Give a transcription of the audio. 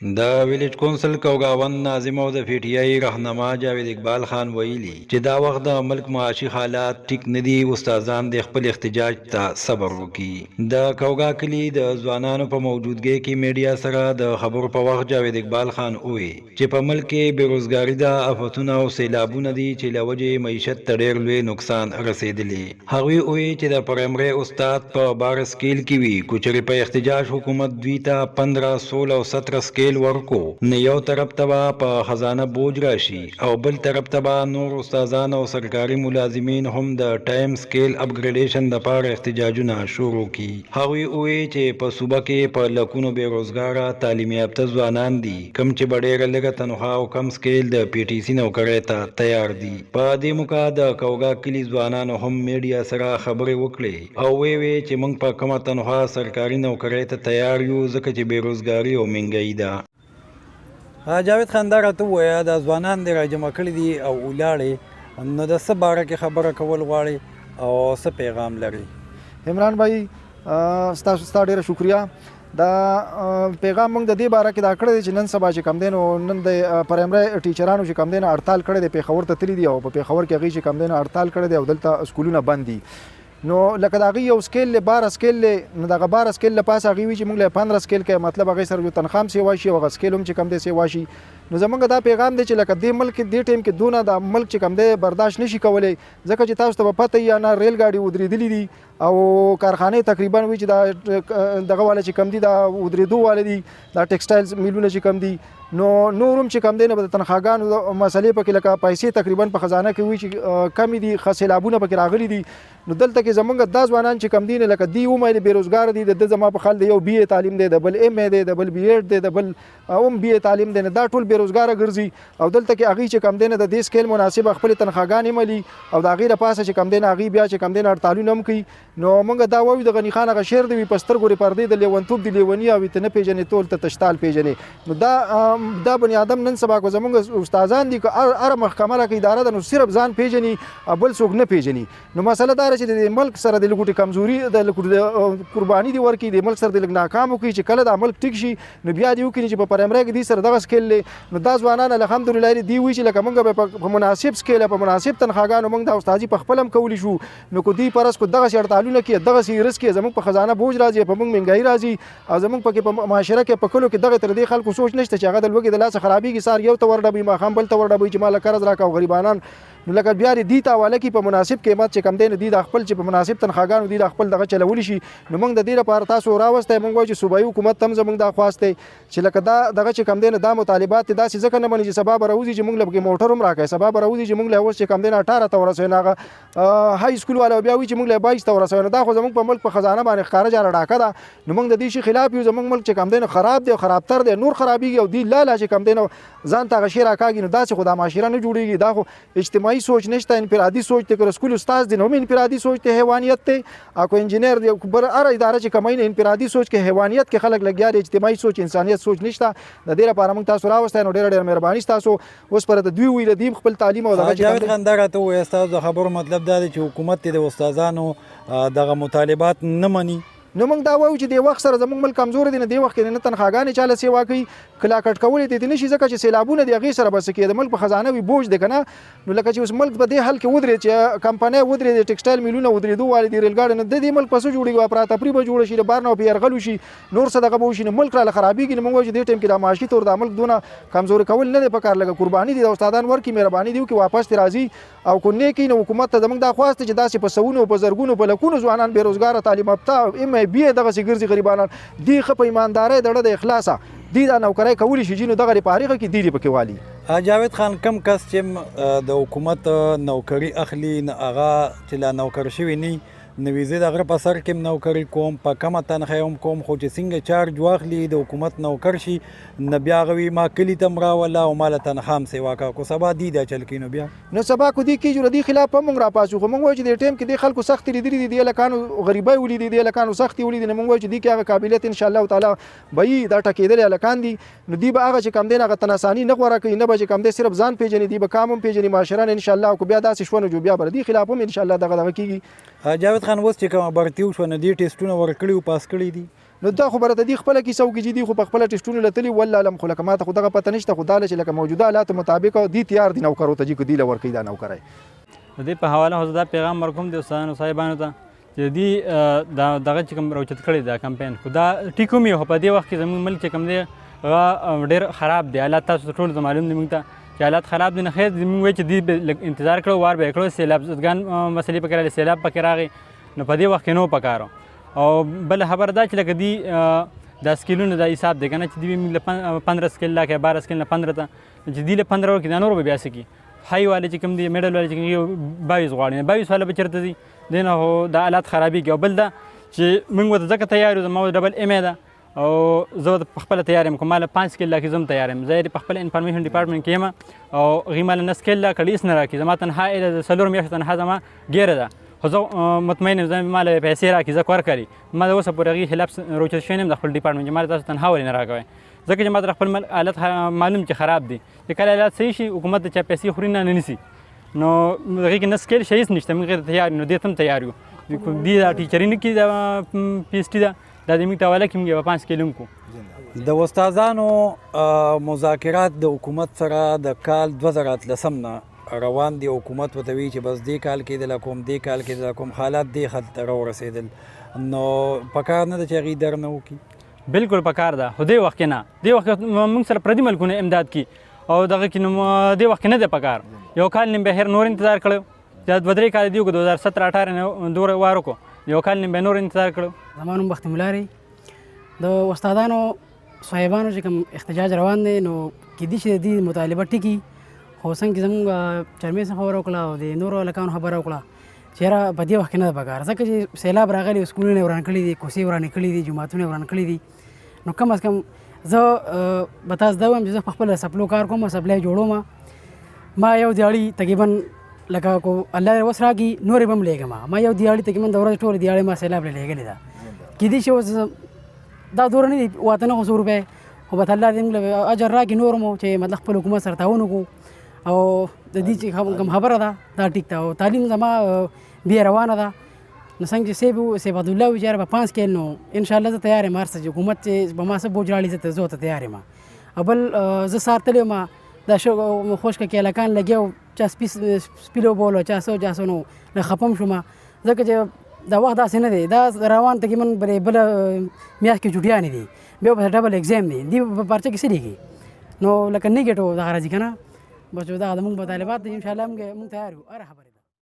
د ویلیج کونسل کوګاون ناظم او د پی ټی آی رهنما جاوید اقبال خان ویلي چې دا وخت د ملک معاشي حالات ټیک ندي، استادان د خپل احتجاج ته صبر وکړي. د کوګا کلی د ځوانانو په موجودګۍ کې میډیا سره د خبرو په وخت جاوید اقبال خان وویل چې په ملک کې بیروزګاری د آفتونه او سیلابونه دي چې له وجې معیشت ته ډېر لوی نقصان رسېدلی. هغوی وویل چې د پرایمري استاد په 12 سکیل کې وي، کوچري په احتجاج حکومت دوی ته 15، 16 او 17 سکیل ورکو، نه یو طرف ته په خزانه بوج راشي او بل طرف ته نور استادان او سرکاري ملازمین هم د ټایم سکیل اپګریډیشن لپاره احتجاجونه شروع کړي. هغوی وویل چې په صوبه کې په لکونو بیروزګاره تعلیم یافته ځوانان دي کوم چې ډېره لږه تنخواه او کم سکیل د پی ټي سي نوکرۍ ته تیار دي. په دې موقع د کوګا کلي ځوانانو هم میډیا سره خبرې وکړې او ویې چې موږ په کمه تنخواه سرکاري نوکرۍ ته تیار یو ځکه چې بیروزګاري او مهنګایي ده. جاوید خان دا راته ووایه د ځوانان دې راجمع کړي دي او ولاړې، نو د څه باره کې خبره کول غواړي او څه پیغام لري؟ عمران بھائی ستا ډېره شکریه. دا پیغام موږ د دې باره کې دا کړی دی چې نن سبا چې کم دی نو نن د پرایمري ټیچرانو چې کم دی نو هړتال کړی دی، پېښور ته تللي دي او په پېښور کې هغوی چې کم دی نو هړتال کړی دی او دلته سکولونه بند دي. نو لکه د هغوی یو سکیل دی 12 سکیل دی، نو دغه 12 سکیل له پاسه هغوی وي چې موږ له 15 سکیل کې مطلب هغوی سره جو تنخواه هم سیوا شي او هغه سکیل هم چې کم دی سیوا شي. نو زمونږ دا پیغام دی چې لکه دې ملک دې ټایم کې دونه د ملک چې کم دی برداشت نشي کولی، ځکه چې تاسو ته به پته یا نه ریل ګاډي ودرېدلي دي او کارخانې تقریبا وي چې دا دغه والا چې کم دي دا ودرېدو والا دي، دا ټیکسټایلز میلونه چې کم دي. نو نور هم چې کم دی نو د تنخواګانو مسلې پکې لکه پیسې تقریبا په خزانه کې وي چې کمې دي، ښه سیلابونه پکې راغلي دي. نو دلته کې زمونږ دا ځوانان چې کم دي نه لکه دی ومایل بېروزګار دي، د زما په خیال د یو بي اے تعلیم دی، د بل ایم اے دی، د بل بي ایډ دی، د بل هم بي اے تعلیم دی، دا ټول بېروزګاره ګرځي او دلته کې هغوی چې کم دی نه د دې سکیل مناسب خپلې تنخواګانې ملي او د هغې دپاسه چې کم دی نه هغوی بیا چې کم دی نه هړتالونه هم کوي. نو موږ دا وایو د غني خان هغه شعر دی وي په سترګو پردې د لیونتوب د لیوني او ته نه پېژنې تول ته تشتال پېژنې. نو دا بني آدم نن سبا کو زمونږ استادان دي که هره محکمه را کې اداره ده نو صرف ځان پېژني بل څوک نه پېژني. نو مسله دا ده چې د ملک سره د لږ کمزوري د قرباني دي ورکړي، د ملک سره د لږ ناکام وکړي چې کله دا ملک ټیک شي نو بیا دې وکړي چې په پرایمري کې دې سره دغه سکیل دی. نو دا ځوانان الحمدلله دې وایي چې لکه موږ به په مناسب سکیل په مناسب تنخواګانو موږ د استادي په خپل هم کولی شو. نو کو دوی پرس کو دغسې هړتالونه کوي، دغسې رس کوي، زموږ په خزانه بوج راځي، په موږ مهنګایي راځي او زموږ پکې په معاشره کې په کلو کې دغه تر دې خلکو سوچ نشته چې هغه د لوږې د لاسه خرابېږي، سار یو ته ورډبوي ماښام بل ته ورډبوي چې ماله قرض راکړه او غریبانان نو لکه بیا دې ته حواله کړي په مناسب قیمت چې کم دی نو دوی د خپل چې په مناسب تنخواګانو دوی د خپل دغه چلولی شي. نو موږ د دې لپاره تاسو راوستی موږ وایو چې صوبایي حکومت ته هم زموږ دا خواست دی چې لکه دا دغه چې کم دی نو دا مطالبات دې داسې ځکه نه مني چې سبا به راوځي چې موږ له پکې موټر هم راکړی، سبا به راوځي چې موږ له اوس چې کم دی نه 18 ته ورسوي، نو هغه های سکول والا بیا وایي چې موږ له 22 ته ورسوي. نو دا خو زموږ په ملک په خزانه باندې ښکاره جاله ډاکه ده. نو موږ د دې شي خلاف یو، زموږ ملک چې کم دی نو خراب دی او خرابتر دی، نور خرابېږي او دوی لاله چې کم دی نو ځان ته هغه شی راکاږي. نو داسې خو دا معاشره نه جوړېږي، دا خو اجتماعي سوچ نشته، انفرادي سوچ دی. که سکول استاد دی نو هم انفرادي سوچ دی، حیوانیت دی. او که انجینر دی بل هره اداره چې کمای نه انفرادي سوچ کې حیوانیت کې خلک لګیا دي، اجتماعي سوچ انسانیت سوچ نشته. د دې لپاره موږ تاسو راوستی نو ډېره مهرباني ستاسو. اوس پر د دوی ویل دي خپل تعلیم او دغه جاوید خان دا راته ووایه ستاسو د خبرو مطلب دا دی چې حکومت د استادانو دغه مطالبات نه مني. نو موږ دا وایو چې د وخت سره زموږ ملک کمزور دی، نه د وخت کې نه تنخواګانې چاله سیوا کوي، کلاکټ کول دې نه شي ځکه چې سیلابونه د هغې سره بس کېږي، د ملک په خزانه وي بوج دی که نه. نو لکه چې اوس ملک په دې حل کې ودرېد چې کمپنۍ ودرېدې، ټیکسټایل میلونه ودرېدو والې دي، ریل ګاډي نه د دې ملک په څه جوړېږي، افراتفري به جوړه شي، د بار نه به یرغل وشي، نور څه دغه به وشي، نو ملک راله خرابېږي. نو موږ وایو چې دې ټایم کې د معاشي طور د ملک دونه کمزوري کول نه دی پکار، لکه قرباني دي د استادان ورکړي، مهرباني دي وکړي، واپس ترې راځي او کو نه کوي. نو حکومت ته زموږ دا خواست چې داسې په سوونو په زرګونو په لکونو ځوانان بېروزګاره تعلیم یافته ایم ای بي اې دغسې ګرځي غریبانان دی ښه په ایماندارۍ دړه د اخلاصه دی دا نوکرۍ کولی شي چې نو دغه په هغې کې دی دې پکې والي. جاوید خان کم کس چې د حکومت نوکري اخلي هغه چې لا نوکر شوي نه نو زه د غره په سر کې نوکري کوم، په کمه تنخواه هم کوم، خو چې څنګه چارج واخلي د حکومت نوکر شي نو بیا هغه وي ما کلي ته م راوله او ما له تنخواه هم سیوا کړه، خو سبا دی دا چل کوي. نو بیا نو سبا کو دی کېږي نو دې خلاف هم موږ راپاڅو. خو موږ وایو چې دې ټایم کې دې خلکو سختې لیدلي دي، دې هلکانو غریبۍ ولیدي، دې هلکانو سختې ولیدي. نو موږ وایو چې دې کې هغه قابلیت انشاءالله تعالی به وي، دا ټکېدلي هلکان دي. نو دوی به هغه چې کم دی هغه تناساني نه غوره کوي، نه به چې کم دی صرف ځان پېژني، دوی به کام هم پېژني، معاشره نه انشاءالله. او که بیا داسې شوه نو بیا به دې خلاف هم انشاءالله دغه کېږي. جاوید خان اوس چې کومه برتي وشوه نو دې ټیسټونه ورکړي او پاس کړي دي؟ نو دا خبره ته دی خپل کیسه او کې جدي خو په خپل ټیسټونه لتلی والله علم خو لکه ماته خو دغه پته نشته خو دا چې لکه موجوده حالات مطابق دی تیار دي نوکرو ته چې دی لور کوي دا نوکرای د دې په حواله خو دا پیغام ورکوم د استادانو صاحبانو ته چې دی دغه چې کوم راوچت کړی دا کمپاین خو دا ټیک هم په دې وخت کې زموږ ملک چې کوم دی هغه ډېر خراب دی حالات تاسو ټول ته معلوم دي موږ ته چې حالات خراب دي نه خیر موږ وایو چې دی انتظار کړو وار به یې کړو سیلاب زدګان مسلې پکې راغلې سیلاب پکې راغی نو په دې وخت کې نو پکارو او بل خبر دا چې لکه دی دا سکیلونه دا حساب دی که نه چې دوی موږ 15 سکیل راکړي 12 سکیل نه 15 ته چې دوی له 15 ورکړي دا نور به بیا څه کړي های والے چې کوم دي میډل والے چې کوم 22 غواړي 22 والا به چېرته ځي دی نه خو دا حالات خرابېږي او بل دا چې موږ ورته ځکه تیار یو زما ډبل ایم ای ده او زه په خپله تیار یم که ما له 5 سکیل راکړي زه هم تیار یم زه په خپل انفارمیشن ډپارټمنټ کې یم او هغوی ما له 9 سکیل راکړي هېڅ نه راکړي زما تنها د 4 میاشتو تنها زما ګیره ده خو زه مطمئن یم زه ما له پیسې راکړي زه ورکړي ما د اوسه پورې هغې خلاف روچت شوی نه یم د خپل ډپارټمنټ چې ما تاسو تنها ولې نه راکوئ ځکه چې ما تر خپل حالت معلوم چې خراب دي چې کله حالات صحیح شي حکومت د چا پیسې خوري نه نیسي نو هغې کې نه سکیل شی هېڅ نشته موږ ته تیار یو نو دې ته هم تیار یو دی دا ټیچري نه کړي دا پی ایچ ډي ده دا د موږ ته حواله کړي موږ یې 5 سکیل هم کړو د استادانو مذاکرات د حکومت سره د کال 2013 نه روان دي حکومت ورته وایي چې بس دې کال کې د کوم دې کال کې د کوم حالات دې حد ته راورسېدل نو پکار نه ده چې هغوی در نه وکړي بالکل پکار ده خو دې وخت کې نه دې وخت کې موږ سره پردي ملکونه امداد کړي او دغه کې نو دې وخت کې نه دی پکار یو کال نیم بهر نور انتظار کړو دا 2-3 کال دی 2017-18 نه دور وار وکړو یو کال نیم به نور انتظار کړو زما نوم بختي ملا دی د استادانو صاحبانو چې کوم احتجاج روان دی نو کېدای شي د دې مطالبه ټیکي خو څنګه زموږ چرمې څخه خبره وکړه او د نورو هلکانو خبره وکړه چې یاره په دې وخت کې نه ده پکار ځکه چې سیلاب راغلی سکولونه یې وران کړي دي کوڅې ورانې کړي دي جوماتونه یې وران کړي دي نو کم از کم زه به تاسو دا وایم چې زه په خپله سپلو کار کوم سپلی جوړوم ما یو دیاړي تقریبا لکه کو الله وس راکړي نورې به هم لېږم ما یو دیاړي تقریبا د ورځې ټولې دیاړې ما سیلاب له لېږلې ده کېدای شي اوس دا دوره نه دي 900 روپۍ خو به الله دې موږ اجر راکړي نور مو چې مطلب خپل حکومت سره تعاون وکړو او د دې چې کوم خبره ده دا ټیک ده او تعلیم زما بیا روانه ده نو څنګه چې سیب عبدالله ویچاره په 5 کې نو انشاءالله زه تیار یم هر څه چې حکومت چې به ما څه بوج راړي زه ورته تیار یم او بل زه سهار تللی وم دا خوشکه کې هلکان لګیا چا سپي لوبولو چا څه نو خفه م شوم ځکه چې دا وخت داسې نه دی دا روان تقریبا بله میاشت کې چوټیانې دي بیا به ډبل اګزام دی دي په پارچه کې څه لیکي نو لکه نیګیټو دغه راځي که نه بس دا زموږ مطالبات دي انشاءالله موږ تیار یو هره خبره